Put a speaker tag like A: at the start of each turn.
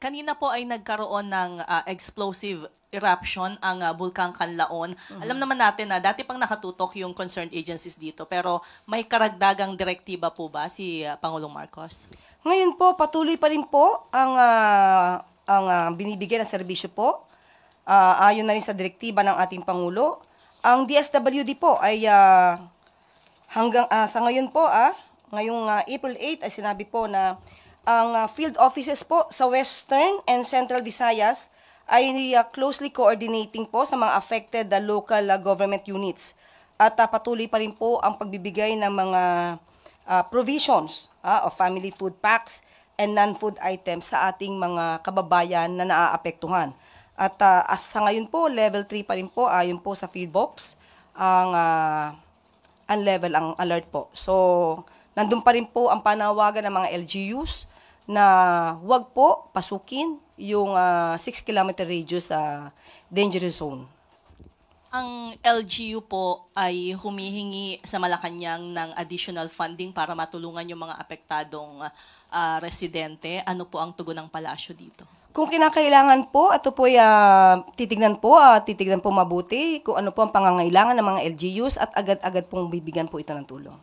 A: Kanina po ay nagkaroon ng explosive eruption ang Bulkang Kanlaon. Alam naman natin na dati pang nakatutok yung concerned agencies dito, pero may karagdagang direktiba po ba si Pangulong Marcos?
B: Ngayon po, patuloy pa rin po ang binibigay ng serbisyo po. Ayon na rin sa direktiba ng ating Pangulo. Ang DSWD po ay hanggang sa ngayon po, ngayong April 8 ay sinabi po na ang field offices po sa Western and Central Visayas ay closely coordinating po sa mga affected local government units. At patuloy pa rin po ang pagbibigay ng mga provisions of family food packs and non-food items sa ating mga kababayan na naaapektuhan. At sa ngayon po, level 3 pa rin po, ayon po sa field box, ang level ang alert po. So, nandun pa rin po ang panawagan ng mga LGUs na wag po pasukin yung 6-kilometer radius dangerous zone.
A: Ang LGU po ay humihingi sa Malacanang ng additional funding para matulungan yung mga apektadong residente. Ano po ang tugon ng palasyo dito?
B: Kung kinakailangan po, ito po titignan po mabuti kung ano po ang pangangailangan ng mga LGUs at agad-agad pong bibigyan po ito ng tulong.